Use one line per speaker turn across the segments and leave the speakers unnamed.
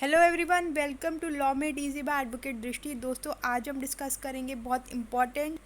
Hello everyone, welcome to law made easy by advocate Drishti. दोस्तों, आज हम डिस्कस करेंगे बहुत इम्पॉर्टेंट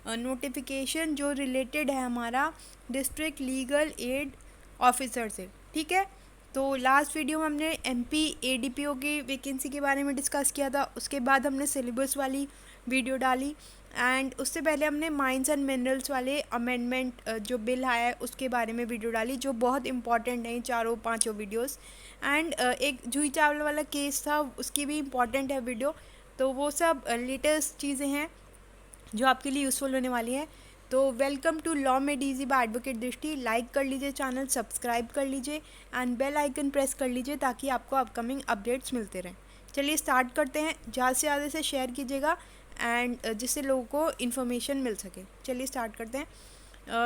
नोटिफिकेशन जो रिलेटेड है हमारा डिस्ट्रिक्ट लीगल एड ऑफिसर से। ठीक है, तो लास्ट वीडियो में हमने एमपी एडीपीओ की वैकेंसी के बारे में डिस्कस किया था। उसके बाद हमने सिलेबस वाली वीडियो डाली एंड उससे पहले हमने माइंस एंड मिनरल्स वाले अमेंडमेंट जो बिल आया है उसके बारे में वीडियो डाली, जो बहुत इंपॉर्टेंट है चारों पांचों वीडियोस। एंड एक जूही चावला वाला केस था, उसकी भी इम्पॉर्टेंट है वीडियो। तो वो सब लेटेस्ट चीज़ें हैं जो आपके लिए यूज़फुल होने वाली हैं। तो welcome to law made easy by advocate Drishti. Like कर लीजिए, चैनल सब्सक्राइब कर लीजिए एंड बेल आइकन प्रेस कर लीजिए ताकि आपको अपकमिंग अपडेट्स मिलते रहें। चलिए स्टार्ट करते हैं। ज़्यादा से ज़्यादा से शेयर कीजिएगा एंड जिससे लोगों को इन्फॉर्मेशन मिल सके। चलिए स्टार्ट करते हैं।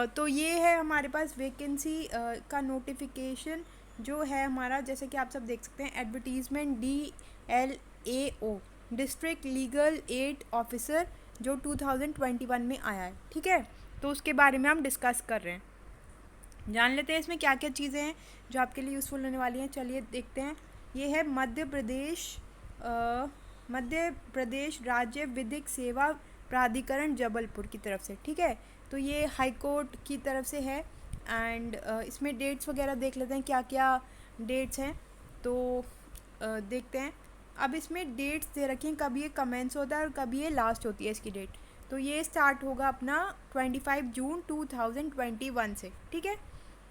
तो ये है हमारे पास वैकेंसी का नोटिफिकेशन जो है हमारा, जैसे कि आप सब देख सकते हैं, advertisement DLAO district legal aid officer जो 2021 में आया है। ठीक है, तो उसके बारे में हम डिस्कस कर रहे हैं। जान लेते हैं इसमें क्या क्या चीज़ें हैं जो आपके लिए यूज़फुल होने वाली हैं। चलिए देखते हैं। ये है मध्य प्रदेश राज्य विधिक सेवा प्राधिकरण जबलपुर की तरफ से। ठीक है, तो ये हाई कोर्ट की तरफ से है एंड इसमें डेट्स वगैरह देख लेते हैं क्या क्या डेट्स हैं। तो देखते हैं। अब इसमें डेट्स दे रखी हैं, कब ये कमेंस होता है और कब ये लास्ट होती है इसकी डेट। तो ये स्टार्ट होगा अपना 25 जून 2021 से। ठीक है,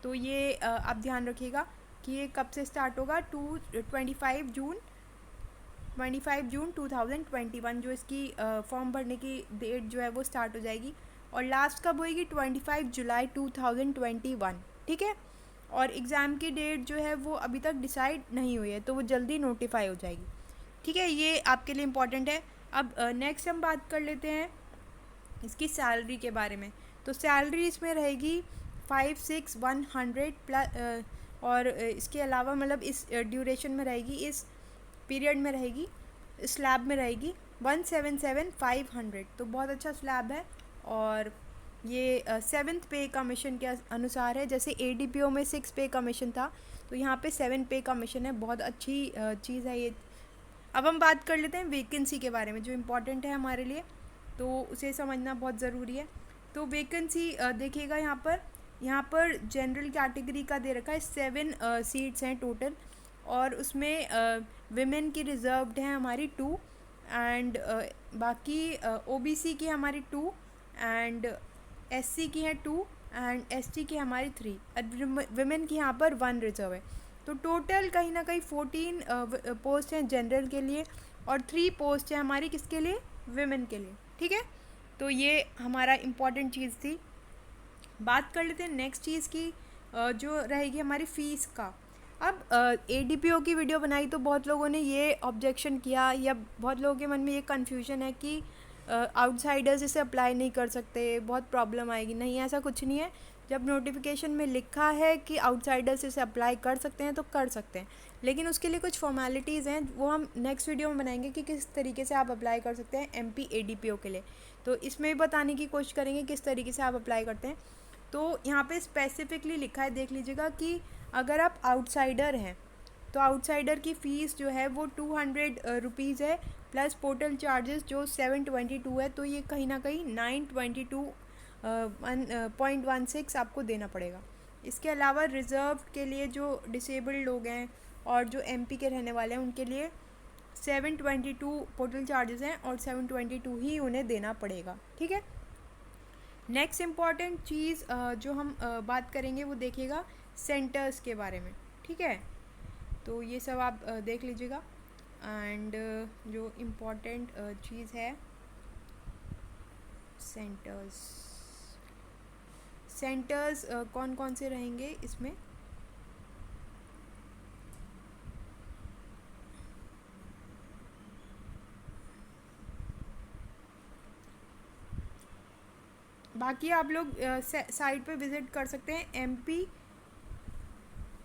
तो ये आप ध्यान रखिएगा कि ये कब से स्टार्ट होगा। 25 जून 2021 जो इसकी फॉर्म भरने की डेट जो है वो स्टार्ट हो जाएगी। और लास्ट कब होएगी? 25 जुलाई 2021। ठीक है, और एग्ज़ाम की डेट जो है वो अभी तक डिसाइड नहीं हुई है, तो वो जल्दी नोटिफाई हो जाएगी। ठीक है, ये आपके लिए इम्पॉर्टेंट है। अब नेक्स्ट हम बात कर लेते हैं इसकी सैलरी के बारे में। तो सैलरी इसमें रहेगी 56100 प्लस, और इसके अलावा मतलब इस ड्यूरेशन में रहेगी, इस पीरियड में रहेगी, स्लैब में रहेगी 177,500। तो बहुत अच्छा स्लैब है। और ये 7th पे कमीशन के अनुसार है। जैसे ADPO में 6 पे कमीशन था, तो यहाँ पे 7 पे कमीशन है। बहुत अच्छी चीज़ है ये। अब हम बात कर लेते हैं वैकेंसी के बारे में जो इम्पोर्टेंट है हमारे लिए, तो उसे समझना बहुत ज़रूरी है। तो वैकेंसी देखिएगा, यहाँ पर जनरल कैटेगरी का दे रखा है 7 सीट्स हैं टोटल, और उसमें विमेन की रिज़र्व्ड हैं हमारी 2 एंड बाकी OBC की हमारी 2 एंड SC की हैं 2 एंड ST की हमारी 3। विमेन की यहाँ पर 1 रिजर्व है। तो टोटल कहीं ना कहीं 14 पोस्ट हैं जनरल के लिए और 3 पोस्ट हैं हमारी किसके लिए? विमेन के लिए। ठीक है, तो ये हमारा इम्पॉर्टेंट चीज़ थी। बात कर लेते हैं नेक्स्ट चीज़ की, जो रहेगी हमारी फ़ीस का। अब ADPO की वीडियो बनाई तो बहुत लोगों ने ये ऑब्जेक्शन किया, या बहुत लोगों के मन में ये कन्फ्यूजन है कि आउटसाइडर्स इसे अप्लाई नहीं कर सकते, बहुत प्रॉब्लम आएगी। नहीं, ऐसा कुछ नहीं है। जब नोटिफिकेशन में लिखा है कि आउटसाइडर्स इसे अप्लाई कर सकते हैं तो कर सकते हैं, लेकिन उसके लिए कुछ फॉर्मेलिटीज़ हैं, वो हम नेक्स्ट वीडियो में बनाएंगे कि किस तरीके से आप अप्लाई कर सकते हैं MP ADPO के लिए। तो इसमें भी बताने की कोशिश करेंगे किस तरीके से आप अप्लाई करते हैं। तो यहाँ पे स्पेसिफिकली लिखा है, देख लीजिएगा, कि अगर आप आउटसाइडर हैं तो आउटसाइडर की फ़ीस जो है वो 200 रुपीज़ है, प्लस पोर्टल चार्जेस जो 722 है। तो ये कहीं ना कहीं 922.16 आपको देना पड़ेगा। इसके अलावा रिज़र्व के लिए जो डिसेबल्ड लोग हैं और जो MP के रहने वाले हैं उनके लिए 722 पोर्टल चार्जेस हैं और 722 ही उन्हें देना पड़ेगा। ठीक है, नेक्स्ट इम्पॉर्टेंट चीज़ जो हम बात करेंगे वो देखिएगा सेंटर्स के बारे में। ठीक है, तो ये सब आप देख लीजिएगा। एंड जो इम्पॉर्टेंट चीज़ है, सेंटर्स कौन कौन से रहेंगे इसमें। बाकी आप लोग साइट पे विज़िट कर सकते हैं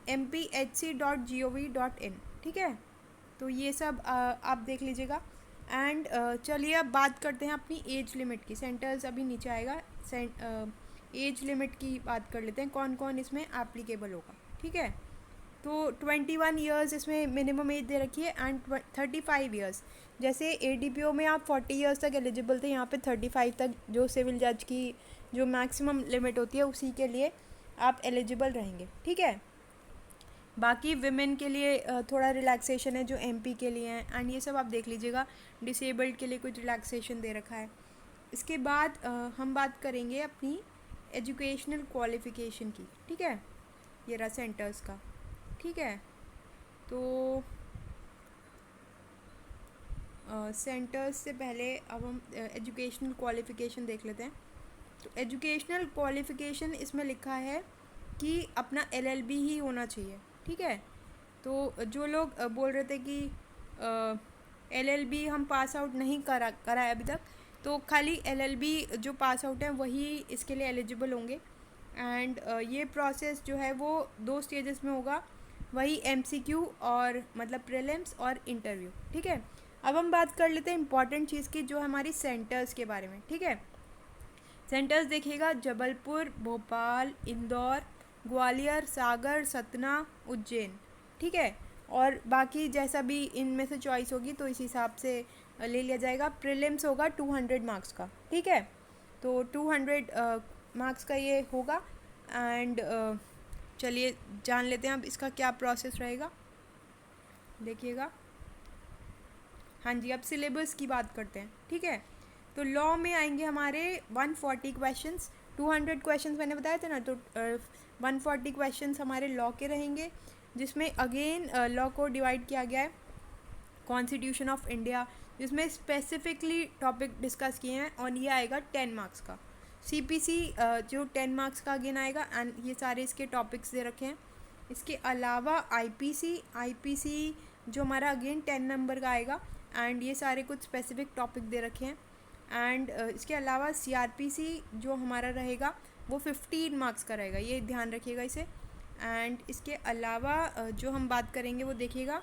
mpHC.gov.in। ठीक है, तो ये सब आप देख लीजिएगा। एंड चलिए अब बात करते हैं अपनी एज लिमिट की। सेंटर्स अभी नीचे आएगा। एज लिमिट की बात कर लेते हैं, कौन कौन इसमें एप्लीकेबल होगा। ठीक है, तो 21 ईयर्स इसमें मिनिमम एज दे रखी है एंड 35 ईयर्स। जैसे ADPO में आप 40 ईयर्स तक एलिजिबल थे, यहाँ पे 35 तक जो सिविल जज की जो मैक्सिमम लिमिट होती है उसी के लिए आप एलिजिबल रहेंगे, ठीक है। बाकी विमेन के लिए थोड़ा रिलैक्सेशन है जो MP के लिए हैं, एंड ये सब आप देख लीजिएगा। डिसेबल्ड के लिए कुछ रिलैक्सेशन दे रखा है। इसके बाद हम बात करेंगे अपनी एजुकेशनल क्वालिफ़िकेशन की, ठीक है। ये रहा सेंटर्स का, ठीक है। तो सेंटर्स से पहले अब हम एजुकेशनल क्वालिफ़िकेशन देख लेते हैं। तो एजुकेशनल क्वालिफ़िकेशन इसमें लिखा है कि अपना LLB ही होना चाहिए, ठीक है। तो जो लोग बोल रहे थे कि LLB हम पास आउट नहीं कराए अभी तक, तो खाली LLB जो पास आउट हैं वही इसके लिए एलिजिबल होंगे। एंड ये प्रोसेस जो है वो 2 स्टेजेस में होगा, वही MCQ और मतलब प्रीलिम्स और इंटरव्यू, ठीक है। अब हम बात कर लेते हैं इंपॉर्टेंट चीज़ की, जो हमारी सेंटर्स के बारे में, ठीक है। सेंटर्स देखिएगा, जबलपुर, भोपाल, इंदौर, ग्वालियर, सागर, सतना, उज्जैन, ठीक है। और बाकी जैसा भी इनमें से चॉइस होगी तो इस हिसाब से ले लिया जाएगा। प्रीलिम्स होगा 200 मार्क्स का, ठीक है। तो 200 मार्क्स का ये होगा। एंड चलिए जान लेते हैं अब इसका क्या प्रोसेस रहेगा, देखिएगा। हाँ जी, अब सिलेबस की बात करते हैं, ठीक है। तो लॉ में आएंगे हमारे 140 क्वेश्चंस, 200 क्वेश्चंस मैंने बताया था ना, तो 140 क्वेश्चंस हमारे लॉ के रहेंगे, जिसमें अगेन लॉ को डिवाइड किया गया है कॉन्स्टिट्यूशन ऑफ इंडिया, जिसमें स्पेसिफिकली टॉपिक डिस्कस किए हैं, और ये आएगा 10 मार्क्स का। CPC जो 10 मार्क्स का अगेन आएगा, एंड ये सारे इसके टॉपिक्स दे रखे हैं। इसके अलावा IPC जो हमारा अगेन 10 नंबर का आएगा, एंड ये सारे कुछ स्पेसिफिक टॉपिक दे रखे हैं। एंड इसके अलावा CRPC जो हमारा रहेगा वो 15 मार्क्स का रहेगा, ये ध्यान रखिएगा इसे। एंड इसके अलावा जो हम बात करेंगे वो देखिएगा,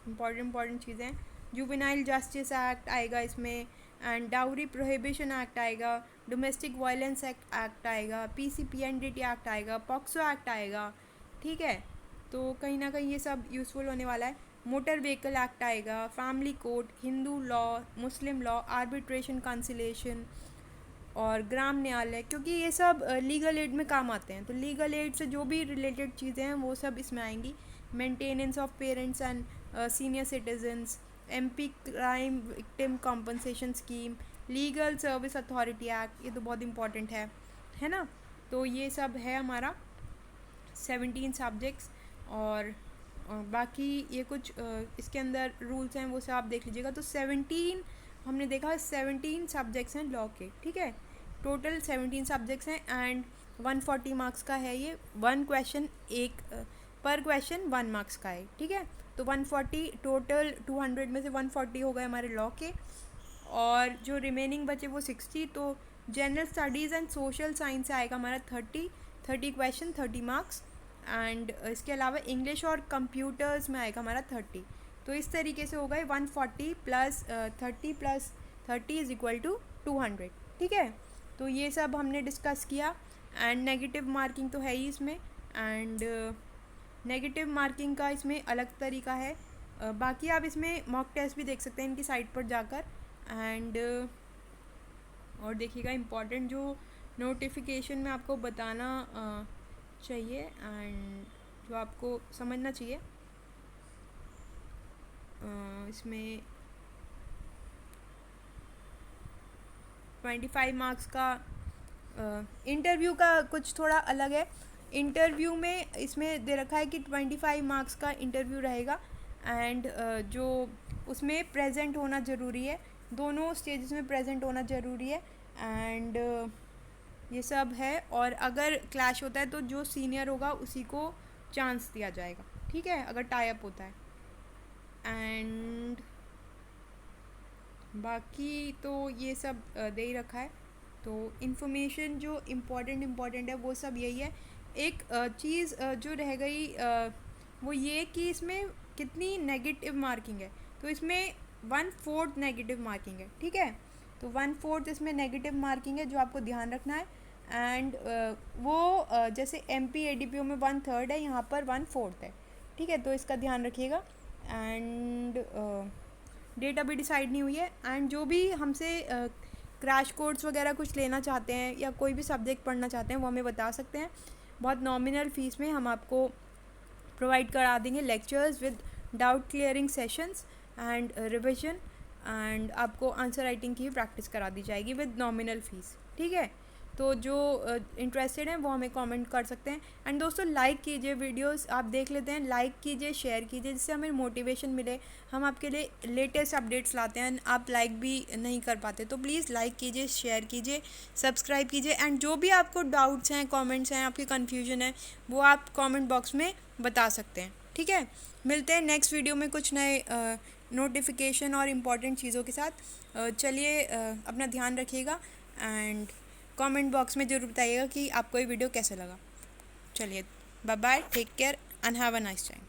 इम्पॉर्टेंट चीज़ें, जुवेनाइल जस्टिस एक्ट आएगा इसमें, एंड डाउरी प्रोहिबिशन एक्ट आएगा, डोमेस्टिक वायलेंस एक्ट आएगा, PCPNDT एक्ट आएगा, पॉक्सो एक्ट आएगा, ठीक है। तो कहीं ना कहीं ये सब यूज़फुल होने वाला है। मोटर व्हीकल एक्ट आएगा, फैमिली कोड, हिंदू लॉ, मुस्लिम लॉ, आर्बिट्रेशन कंसिलेशन और ग्राम न्यायालय, क्योंकि ये सब लीगल एड में काम आते हैं। तो लीगल एड से जो भी रिलेटेड चीज़ें हैं वो सब इसमें आएंगी। Maintenance of parents and senior citizens, MP crime victim compensation scheme, legal service authority act, ये तो बहुत इंपॉर्टेंट है ना। तो ये सब है हमारा 17 सब्जेक्ट्स। और बाकी ये कुछ इसके अंदर रूल्स हैं वो सब आप देख लीजिएगा। तो 17 हमने देखा 17 सब्जेक्ट्स हैं लॉ के, ठीक है। टोटल 17 सब्जेक्ट्स हैं एंड 140 मार्क्स का है ये। पर क्वेश्चन 1 मार्क्स का है, ठीक है। तो 140 टोटल, 200 में से 140 हो गए हमारे लॉ के, और जो रिमेनिंग बचे वो 60। तो general studies and social science आएगा हमारा 30 क्वेश्चन 30 मार्क्स। एंड इसके अलावा इंग्लिश और कंप्यूटर्स में आएगा हमारा 30। तो इस तरीके से हो गए 140 प्लस 30 इज़ इक्वल टू 200, ठीक है। तो ये सब हमने डिस्कस किया। एंड नेगेटिव मार्किंग तो है ही इसमें, एंड नेगेटिव मार्किंग का इसमें अलग तरीका है। बाकी आप इसमें मॉक टेस्ट भी देख सकते हैं इनकी साइट पर जाकर। एंड और देखिएगा इम्पॉर्टेंट जो नोटिफिकेशन में आपको बताना चाहिए एंड जो आपको समझना चाहिए, इसमें 25 मार्क्स का इंटरव्यू का कुछ थोड़ा अलग है। इंटरव्यू में इसमें दे रखा है कि 25 मार्क्स का इंटरव्यू रहेगा, एंड जो उसमें प्रेजेंट होना ज़रूरी है, दोनों स्टेजेस में प्रेजेंट होना ज़रूरी है। एंड ये सब है, और अगर क्लैश होता है तो जो सीनियर होगा उसी को चांस दिया जाएगा, ठीक है, अगर टाई अप होता है। एंड बाकी तो ये सब दे ही रखा है। तो इन्फॉर्मेशन जो इम्पॉर्टेंट है वो सब यही है। एक चीज़ जो रह गई वो ये कि इसमें कितनी नेगेटिव मार्किंग है। तो इसमें 1/4 नेगेटिव मार्किंग है, ठीक है। तो 1/4 इसमें नेगेटिव मार्किंग है जो आपको ध्यान रखना है। एंड वो जैसे MP ADPO में 1/3 है, यहाँ पर 1/4 है, ठीक है, तो इसका ध्यान रखिएगा। एंड डेट अभी डिसाइड नहीं हुई है। एंड जो भी हमसे क्रैश कोर्स वगैरह कुछ लेना चाहते हैं या कोई भी सब्जेक्ट पढ़ना चाहते हैं वो हमें बता सकते हैं। बहुत नॉमिनल फ़ीस में हम आपको प्रोवाइड करा देंगे lectures with doubt clearing sessions and revision, and आपको आंसर राइटिंग की भी प्रैक्टिस करा दी जाएगी विद नॉमिनल फ़ीस, ठीक है। तो जो इंटरेस्टेड हैं वो हमें कमेंट कर सकते हैं। एंड दोस्तों लाइक कीजिए, वीडियोस आप देख लेते हैं, लाइक कीजिए, शेयर कीजिए, जिससे हमें मोटिवेशन मिले। हम आपके लिए लेटेस्ट अपडेट्स लाते हैं, आप लाइक भी नहीं कर पाते, तो प्लीज़ लाइक कीजिए, शेयर कीजिए, सब्सक्राइब कीजिए। एंड जो भी आपको डाउट्स हैं, कमेंट्स हैं, आपकी कन्फ्यूजन है, वो आप कमेंट बॉक्स में बता सकते हैं, ठीक है। मिलते हैं नेक्स्ट वीडियो में कुछ नए नोटिफिकेशन और इम्पॉर्टेंट चीज़ों के साथ। चलिए अपना ध्यान रखिएगा एंड कमेंट बॉक्स में ज़रूर बताइएगा कि आपको ये वीडियो कैसे लगा। चलिए bye bye, take care and have a nice time.